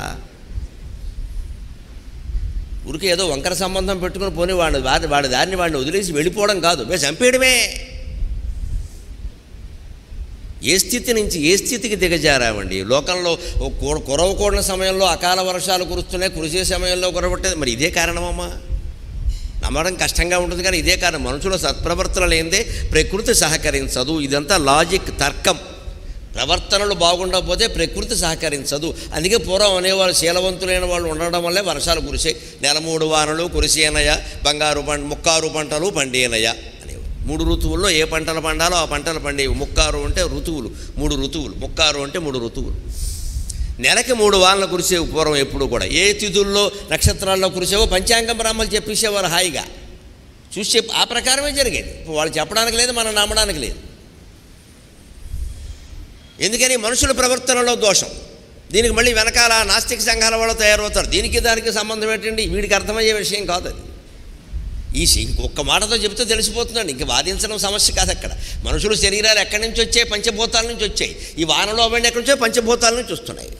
ఊరికి ఏదో వంకర సంబంధం పెట్టుకుని పోనీ వాడి దారిని వాడిని వదిలేసి వెళ్ళిపోవడం కాదు, మేము చంపేయడమే. ఏ స్థితి నుంచి ఏ స్థితికి దిగజారామండి. లోకంలో కురవకూడని సమయంలో అకాల వర్షాలు కురుస్తున్నాయి, కురిసే సమయంలో కురవట్టేది. మరి ఇదే కారణమమ్మా. నమ్మడం కష్టంగా ఉంటుంది, కానీ ఇదే కారణం, మనుషుల సత్ప్రవర్తన లేనిదే ప్రకృతి సహకరించదు. ఇదంతా లాజిక్, తర్కం. ప్రవర్తనలు బాగుండకపోతే ప్రకృతి సహకరించదు. అందుకే పూర్వం అనేవాళ్ళు శీలవంతులైన వాళ్ళు ఉండడం వల్లే వర్షాలు కురిసే. 3 వానలు కురిసేనయ, ముక్కారు పంటలు పండేనయ అనేవి. 3 ఋతువుల్లో ఏ పంటలు పండాలో ఆ పంటలు పండేవి. ముక్కారు అంటే ఋతువులు, 3 ఋతువులు. ముక్కారు అంటే 3 ఋతువులు. నెలకి 3 వానలు కురిసేవి పూర్వం ఎప్పుడు కూడా. ఏ తిథుల్లో నక్షత్రాల్లో కురిసేవో పంచాంగం బ్రాహ్మలు చెప్పేసేవారు హాయిగా. చూసి ఆ ప్రకారమే జరిగేది. ఇప్పుడు వాళ్ళు చెప్పడానికి లేదు, మనం నమ్మడానికి లేదు. ఎందుకని? మనుషుల ప్రవర్తనలో దోషం. దీనికి మళ్ళీ వెనకాల నాస్తిక సంఘాల వాళ్ళు తయారవుతారు. దీనికి దానికి సంబంధం ఏంటండి? వీడికి అర్థమయ్యే విషయం కాదు అది. ఇంకొక మాటతో చెబితే తెలిసిపోతుందండి. ఇంక వాదించడం సమస్య కాదు అక్కడ. మనుషుల శరీరాలు ఎక్కడి నుంచి వచ్చాయి? పంచభూతాల నుంచి వచ్చాయి. ఈ వానలో అవన్నీ ఎక్కడి నుంచో పంచభూతాల నుంచి వస్తున్నాయి.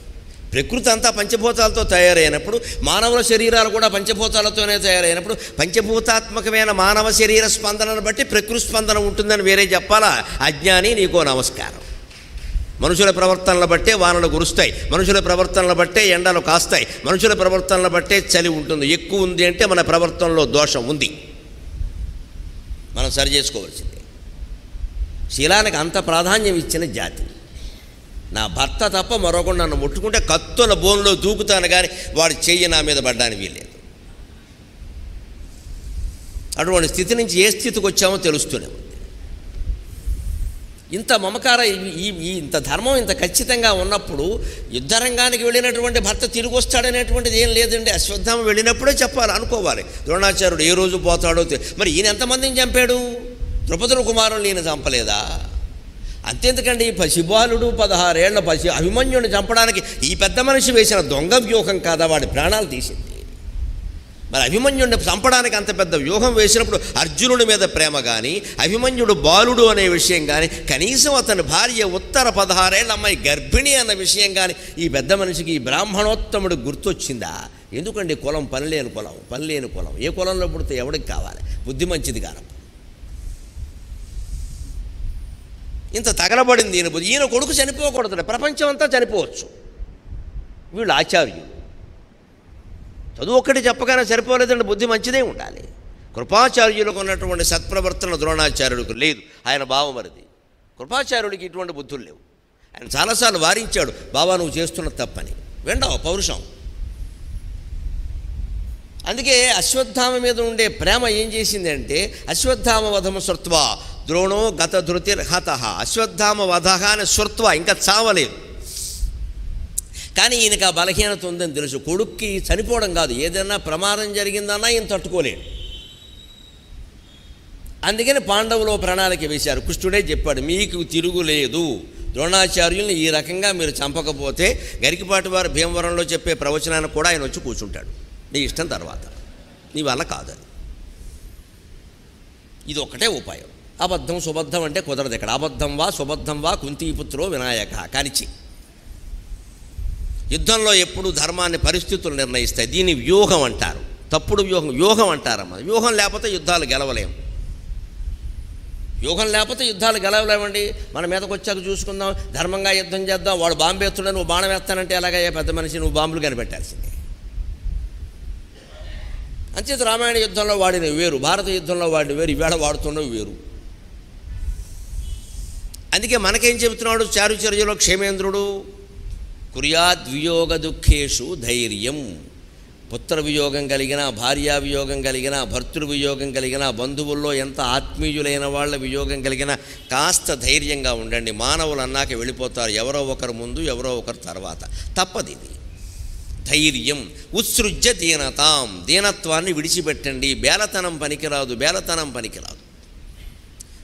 ప్రకృతి అంతా పంచభూతాలతో తయారైనప్పుడు మానవుల శరీరాలు కూడా పంచభూతాలతోనే తయారైనప్పుడు పంచభూతాత్మకమైన మానవ శరీర స్పందనను బట్టి ప్రకృతి స్పందన ఉంటుందని వేరే చెప్పాలా? అజ్ఞాని, నీకో నమస్కారం. మనుషుల ప్రవర్తనలు బట్టే వానలు కురుస్తాయి, మనుషుల ప్రవర్తనలు బట్టే ఎండలు కాస్తాయి, మనుషుల ప్రవర్తనలు బట్టే చలి ఉంటుంది. ఎక్కువ ఉంది అంటే మన ప్రవర్తనలో దోషం ఉంది, మనం సరి చేసుకోవాల్సిందే. శీలానికి అంత ప్రాధాన్యం ఇచ్చిన జాతి. నా భర్త తప్ప మరొకడు నన్ను ముట్టుకుంటే కత్తుల బోన్లో దూకుతాను, కానీ వాడి చెయ్యి నా మీద పడ్డానికి వీల్లేదు. అటువంటి స్థితి నుంచి ఏ స్థితికి వచ్చామో తెలుస్తూనే ఉంది. ఇంత మమకార, ఇంత ధర్మం ఇంత ఖచ్చితంగా ఉన్నప్పుడు యుద్ధరంగానికి వెళ్ళినటువంటి భర్త తిరిగి వస్తాడనేటువంటిది ఏం లేదండి. అశ్వత్థామ వెళ్ళినప్పుడే చెప్పాలి, అనుకోవాలి. ద్రోణాచార్యుడు ఏ రోజు పోతాడో మరి ఈయన ఎంతమందిని చంపాడు? ద్రౌపదుల కుమారులు ఈయన చంపలేదా? అంతెందుకండి, పసిబాలుడు 16 ఏళ్ల అభిమన్యుడిని చంపడానికి ఈ పెద్ద మనిషి వేసిన దొంగ వ్యూహం కాదా వాడి ప్రాణాలు తీసింది? మరి అభిమన్యుడిని చంపడానికి అంత పెద్ద వ్యూహం వేసినప్పుడు అర్జునుడి మీద ప్రేమ కానీ, అభిమన్యుడు బాలుడు అనే విషయం కానీ, కనీసం అతని భార్య ఉత్తర 16 ఏళ్ల అమ్మాయి గర్భిణి అన్న విషయం కానీ ఈ పెద్ద మనిషికి, ఈ బ్రాహ్మణోత్తముడు గుర్తొచ్చిందా? ఎందుకండి? కులం పనిలేని కులం. ఏ కులంలో పుడితే ఎవడికి కావాలి? బుద్ధి మంచిది కాదు. ఇంత తగలబడింది ఈయన కొడుకు చనిపోకూడదు, ప్రపంచం అంతా చనిపోవచ్చు. వీళ్ళు ఆచార్యులు. చదువు ఒక్కటి చెప్పగానే సరిపోలేదండి, బుద్ధి మంచిదే ఉండాలి. కృపాచార్యులకు ఉన్నటువంటి సత్ప్రవర్తన ద్రోణాచార్యుడికి లేదు. ఆయన బావమరిది. కృపాచార్యుడికి ఇటువంటి బుద్ధులు లేవు. ఆయన చాలాసార్లు వారించాడు, బావా నువ్వు చేస్తున్న తప్పని. వింటావు పౌరుషం. అందుకే అశ్వత్థామ మీద ఉండే ప్రేమ ఏం చేసింది అంటే, అశ్వత్థామ వధము శృత్వా ద్రోణో గత ధృతిర్హత. అశ్వత్థామ వధ అని శృత్వా, ఇంకా చావలేదు. కానీ ఈయనకు ఆ బలహీనత ఉందని తెలుసు. కొడుక్కి చనిపోవడం కాదు, ఏదైనా ప్రమాదం జరిగిందన్నా ఈయన తట్టుకోలేడు. అందుకని పాండవులు ప్రణాళిక వేశారు. కృష్ణుడే చెప్పాడు, మీకు తిరుగులేదు. ద్రోణాచార్యుల్ని ఈ రకంగా మీరు చంపకపోతే గరికపాటి వారు భీమవరంలో చెప్పే ప్రవచనాన్ని కూడా ఆయన వచ్చి కూర్చుంటాడు. నీ ఇష్టం, తర్వాత నీ వల్ల కాదని. ఇది ఒక్కటే ఉపాయం. అబద్ధం సుబద్ధం అంటే కుదరదు ఇక్కడ. అబద్ధం వా సుబద్ధం వా కుంతీపుత్రో వినాయక కానిచి. యుద్ధంలో ఎప్పుడు ధర్మాన్ని పరిస్థితులు నిర్ణయిస్తాయి. దీన్ని వ్యూహం అంటారు. తప్పుడు వ్యూహం అంటారమ్మా. వ్యూహం లేకపోతే యుద్ధాలు గెలవలేము. గెలవలేమండి. మన మీదకి వచ్చాక చూసుకుందాం, ధర్మంగా యుద్ధం చేద్దాం. వాడు బాంబు ఎత్తుడా, నువ్వు బాణం వేస్తానంటే ఎలాగయ్యా పెద్ద మనిషి, నువ్వు బాంబులు కనిపెట్టాల్సిందే. అంచేత రామాయణ యుద్ధంలో వాడినవి వేరు, భారత యుద్ధంలో వాడిని వేరు, ఈవేళ వాడుతున్నవి వేరు. అందుకే మనకేం చెబుతున్నాడు చారుచర్యలో క్షేమేంద్రుడు? కుర్యాద్వియోగ దుఃఖేషు ధైర్యం. పుత్ర వియోగం కలిగిన, భార్యా వియోగం కలిగిన, భర్తృ వియోగం కలిగిన, బంధువుల్లో ఎంత ఆత్మీయులైన వాళ్ళ వియోగం కలిగిన కాస్త ధైర్యంగా ఉండండి. మానవులు అన్నాక వెళ్ళిపోతారు, ఎవరో ఒకరు ముందు ఎవరో ఒకరు తర్వాత, తప్పది ఇది. ధైర్యం. ఉత్సృజ్య దీనతాం. దీనత్వాన్ని విడిచిపెట్టండి. బేలతనం పనికిరాదు.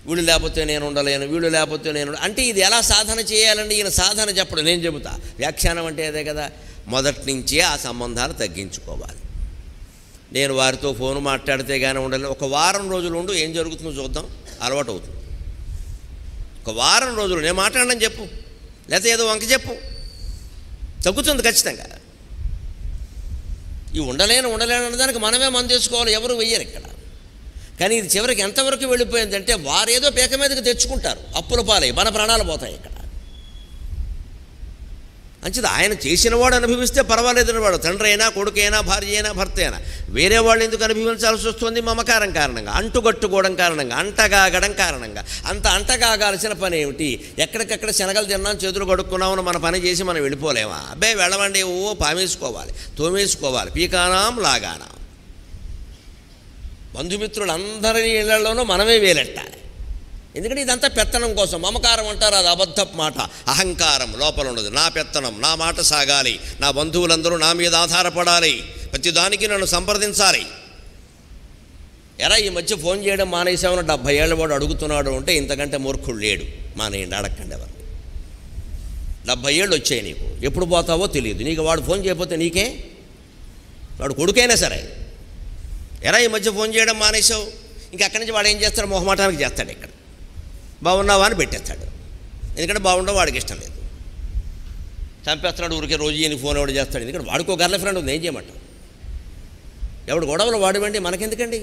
వీళ్ళు లేకపోతే నేను ఉండలేను, వీళ్ళు లేకపోతే నేను అంటే ఇది ఎలా సాధన చేయాలండి? ఈయన సాధన చెప్పడం నేను చెబుతా. వ్యాఖ్యానం అంటే అదే కదా. మొదటి నుంచే ఆ సంబంధాలు తగ్గించుకోవాలి. నేను వారితో ఫోన్ మాట్లాడితే కానీ ఉండలేదు. ఒక వారం రోజులు ఉండు, ఏం జరుగుతుందో చూద్దాం, అలవాటు అవుతుంది. ఒక వారం రోజులు నేను మాట్లాడనని చెప్పు, లేకపోతే ఏదో వంక చెప్పు, తగ్గుతుంది ఖచ్చితంగా. ఈ ఉండలేను అన్నదానికి మనమే మందు చేసుకోవాలి, ఎవరు వెయ్యరు ఇక్కడ. కానీ ఇది చివరికి ఎంతవరకు వెళ్ళిపోయిందంటే వారేదో పీక మీదకి తెచ్చుకుంటారు, అప్పుల పాలై మన ప్రాణాలు పోతాయి ఇక్కడ. అంచేది ఆయన చేసినవాడు అనుభవిస్తే పర్వాలేదని వాడు తండ్రి అయినా కొడుకైనా భార్య అయినా భర్త అయినా వేరే వాళ్ళు ఎందుకు అనుభవించాల్సి వస్తుంది? మమకారం కారణంగా, అంటుగట్టుకోవడం కారణంగా, అంటగాగడం కారణంగా. అంత అంటగాగాల్సిన పని ఏమిటి? ఎక్కడికక్కడ శనగలు తిన్నాం చేతులు కడుక్కున్నామని మన పని చేసి మనం వెళ్ళిపోలేమా? అబ్బాయి వెళ్ళమండి, పామేసుకోవాలి, తోమేసుకోవాలి, పీకానాం లాగానా. బంధుమిత్రులందరి ఇళ్లలోనూ మనమే వేలెట్టాలి. ఎందుకంటే ఇదంతా పెత్తనం కోసం. మమకారం అంటారు, అది అబద్ధపు మాట. అహంకారం లోపల ఉండదు. నా పెత్తనం, నా మాట సాగాలి, నా బంధువులందరూ నా మీద ఆధారపడాలి, ప్రతిదానికి నన్ను సంప్రదించాలి. ఎరా ఈ మధ్య ఫోన్ చేయడం మానేసామని 70 ఏళ్ళ వాడు అడుగుతున్నాడు అంటే ఇంతకంటే మూర్ఖుడు లేడు. మానేయండి, అడగండి ఎవరు. 70 ఏళ్ళు వచ్చాయి నీకు, ఎప్పుడు పోతావో తెలియదు. నీకు వాడు ఫోన్ చేయకపోతే నీకే? వాడు కొడుకైనా సరే, ఎరా ఈ మధ్య ఫోన్ చేయడం మానేసావు, ఇంకక్కడి నుంచి వాడు ఏం చేస్తాడు? మొహమాటానికి చేస్తాడు. ఇక్కడ బాగున్నావా అని పెట్టేస్తాడు. ఎందుకంటే బాగుండవు వాడికి ఇష్టం లేదు. చంపేస్తున్నాడు ఊరికే, రోజు ఈయన ఫోన్ ఎవడు చేస్తాడు. ఎందుకంటే వాడికో గర్ల్ ఫ్రెండ్ ఉంది, ఏం చేయమంటావు? ఎవడు గొడవలు వాడివండి, మనకెందుకండి?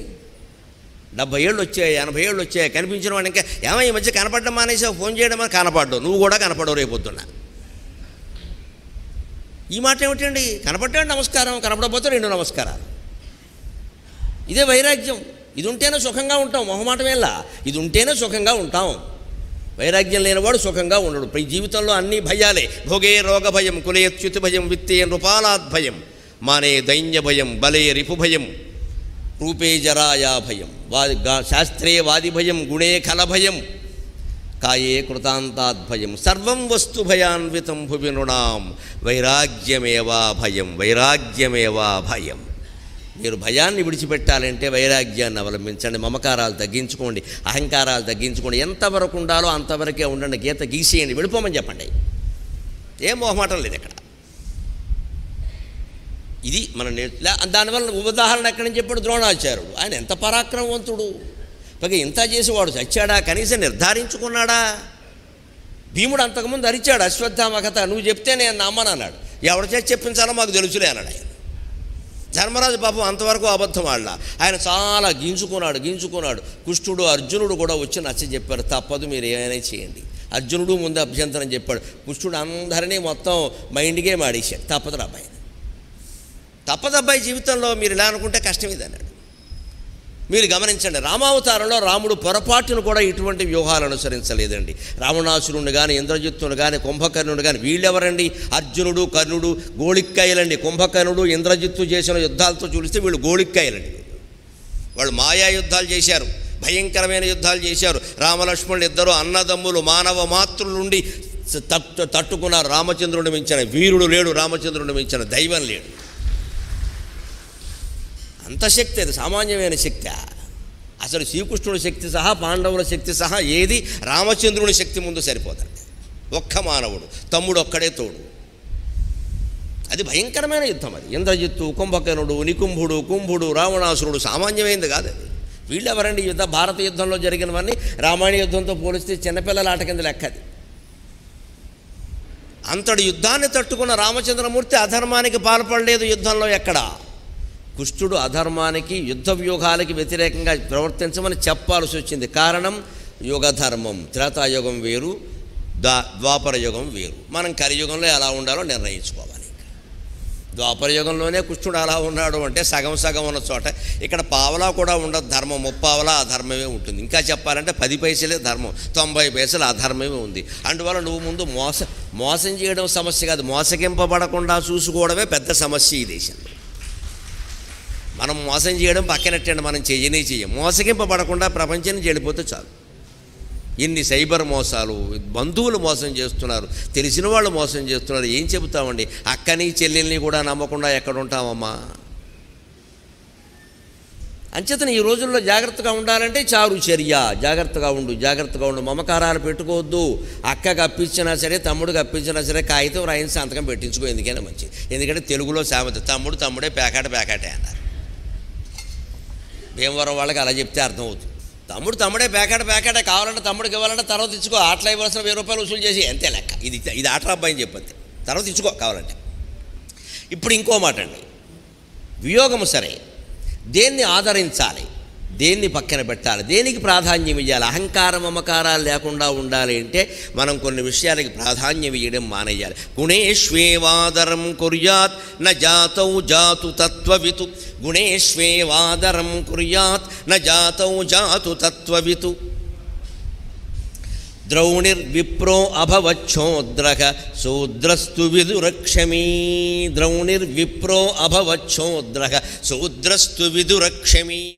70 ఏళ్ళు వచ్చాయి, 80 ఏళ్ళు వచ్చాయి, కనిపించిన వాడు ఇంకా ఏమో ఈ మధ్య కనపడడం మానేసావు, ఫోన్ చేయడం అని కనపడ్డావు. నువ్వు కూడా కనపడవు రేపొద్దున్నా. ఈ మాట ఏమిటండి? కనపడ్డాడు నమస్కారం, కనపడకపోతే 2 నమస్కారాలు. ఇదే వైరాగ్యం. ఇది ఉంటేనే సుఖంగా ఉంటాం, మొహమాటమేలా. ఇది ఉంటేనే సుఖంగా ఉంటాం. వైరాగ్యం లేనివాడు సుఖంగా ఉండడు. ఈ జీవితంలో అన్ని భయాలే. భోగే రోగ భయం, కులే చ్యుతి భయం, విత్తే నృపాలాద్ భయం, మానే దైన్య భయం, బలే రిపు భయం, రూపే జరాయా భయం, శాస్త్రే వాది భయం, గుణే ఖల భయం, కాయే కృతాంతాద్భయం, సర్వం వస్తు భయాన్వితం భువి నృణాం వైరాగ్యమేవా భయం, వైరాగ్యమేవా భయం. మీరు భయాన్ని విడిచిపెట్టాలంటే వైరాగ్యాన్ని అవలంబించండి. మమకారాలు తగ్గించుకోండి, అహంకారాలు తగ్గించుకోండి. ఎంతవరకు ఉండాలో అంతవరకే ఉండండి. గీత గీసేయండి, వెళ్ళిపోమని చెప్పండి. ఏం మొహమాటం లేదు ఇక్కడ. ఇది మన దానివల్ల ఉదాహరణ ఎక్కడి నుంచి చెప్పాడు? ద్రోణాచార్యుడు. ఆయన ఎంత పరాక్రమవంతుడు. పైగా ఇంత చేసేవాడు చచ్చాడా? కనీసం నిర్ధారించుకున్నాడా? భీముడు అంతకుముందు అరిచాడు అశ్వత్థామ కథ, నువ్వు చెప్తే నేను నమ్మనన్నాడు. ఎవరి చేసి చెప్పించాలో మాకు తెలుసులే అన్నాడు ఆయన. ధర్మరాజు పాపం అంతవరకు అబద్ధం ఆడలా. ఆయన చాలా గించుకున్నాడు. కుష్ఠుడు అర్జునుడు కూడా వచ్చి నచ్చ చెప్పారు, తప్పదు మీరు ఏమైనా చేయండి. అర్జునుడు ముందు అభ్యంతరం చెప్పాడు. కుష్ఠుడు అందరినీ మొత్తం మైండ్గే మాడేశాడు. తప్పదు అబ్బాయి, జీవితంలో మీరు ఇలా అనుకుంటే కష్టం ఇది అన్నాడు. మీరు గమనించండి, రామావతారంలో రాముడు పొరపాటును కూడా ఇటువంటి వ్యూహాలు అనుసరించలేదండి. రావణాసురుని కానీ, ఇంద్రజిత్తుని కానీ, కుంభకర్ణుడు కానీ, వీళ్ళెవరండి? అర్జునుడు, కర్ణుడు గోళిక్కాయలండి. కుంభకర్ణుడు, ఇంద్రజిత్తు చేసిన యుద్ధాలతో చూస్తే వీళ్ళు గోళిక్కాయలండి. వాళ్ళు మాయా యుద్ధాలు చేశారు, భయంకరమైన యుద్ధాలు చేశారు. రామలక్ష్మణులు ఇద్దరు అన్నదమ్ములు, మానవ మాతృలుండి తట్టుకున్నారు. రామచంద్రుడిని మించిన వీరుడు లేడు, రామచంద్రుడిని మించిన దైవం లేడు. అంత శక్తి, అది సామాన్యమైన శక్తి. అసలు శ్రీకృష్ణుడి శక్తి సహా, పాండవుల శక్తి సహా ఏది రామచంద్రుని శక్తి ముందు సరిపోదండి. ఒక్క మానవుడు, తమ్ముడు ఒక్కడే తోడు. అది భయంకరమైన యుద్ధం. అది ఇంద్రజిత్తు, కుంభకర్ణుడు, నికుంభుడు, కుంభుడు, రావణాసురుడు సామాన్యమైనది కాదు. అది వీళ్ళెవరండి? యుద్ధ భారత యుద్ధంలో జరిగినవన్నీ రామాయణ యుద్ధంతో పోలిస్తే చిన్నపిల్లల ఆట కింద లెక్కది. అంతటి యుద్ధాన్ని తట్టుకున్న రామచంద్రమూర్తి అధర్మానికి పాల్పడలేదు యుద్ధంలో ఎక్కడా. కుష్ఠుడు అధర్మానికి, యుద్ధ వ్యూహాలకి వ్యతిరేకంగా ప్రవర్తించమని చెప్పాల్సి వచ్చింది. కారణం యుగధర్మం. త్రేతాయుగం వేరు, ద్వాపర యుగం వేరు. మనం కలియుగంలో ఎలా ఉండాలో నిర్ణయించుకోవాలి. ద్వాపర యుగంలోనే కుష్ఠుడు అలా ఉన్నాడు అంటే సగం ఉన్న చోట ఇక్కడ పావలా కూడా ఉండదు ధర్మం, ముప్పావలా అధర్మమే ఉంటుంది. ఇంకా చెప్పాలంటే 10 పైసలే ధర్మం, 90 పైసలు అధర్మమే ఉంది. అందువల్ల నువ్వు ముందు మోసం చేయడం సమస్య కాదు, మోసగింపబడకుండా చూసుకోవడమే పెద్ద సమస్య ఈ దేశంలో. మనం మోసం చేయడం పక్కనట్టండి, మనం చెయ్యం. మోసగింపబడకుండా ప్రపంచాన్ని చెడిపోతే చాలు. ఇన్ని సైబర్ మోసాలు, బంధువులు మోసం చేస్తున్నారు, తెలిసిన వాళ్ళు మోసం చేస్తున్నారు. ఏం చెబుతామండి? అక్కని చెల్లెల్ని కూడా నమ్మకుండా ఎక్కడ ఉంటామమ్మా? అంచేతన ఈ రోజుల్లో జాగ్రత్తగా ఉండాలంటే చారు చర్య. జాగ్రత్తగా ఉండు. మమకారాలు పెట్టుకోవద్దు. అక్కకి అప్పించినా సరే, తమ్ముడికి అప్పించినా సరే, కాగితం రాయించి సంతకం పెట్టించుకో. ఎందుకైనా మంచిది. ఎందుకంటే తెలుగులో సామెత, తమ్ముడే పేకాటే అన్నారు. భీమవరం వాళ్ళకి అలా చెప్తే అర్థమవుతుంది. తమ్ముడే పేకాటే కావాలంటే తమ్ముడికి ఇవ్వాలంటే తర్వాత ఇచ్చుకో. ఆటలు ఇవ్వాల్సిన 1000 రూపాయలు వసూలు చేసి అంతే లెక్క. ఇది ఆటల అబ్బాయి అని చెప్పండి, తర్వాత ఇచ్చుకో కావాలంటే. ఇప్పుడు ఇంకో మాట అండి, వియోగము సరే, దేన్ని ఆదరించాలి, దేన్ని పక్కన పెట్టాలి, దేనికి ప్రాధాన్యం ఇవ్వాలి. అహంకార మమకారాలు లేకుండా ఉండాలి అంటే మనం కొన్ని విషయాలకి ప్రాధాన్యం ఇవ్వడం మానేయాలి. గుణేష్వేవాదరం కుర్యాత్ న జాతౌ జాతు తత్వవితు. గుణేష్వేవాదరం కుర్యాత్ న జాతౌ జాతు తత్వవితు. ద్రౌణిర్విప్రో అభవచ్చోద్రః శూద్రస్తు విదురక్షమీ. ద్రౌణిర్విప్రో అభవచ్చోద్రః శూద్రస్తు విదురక్షమీ.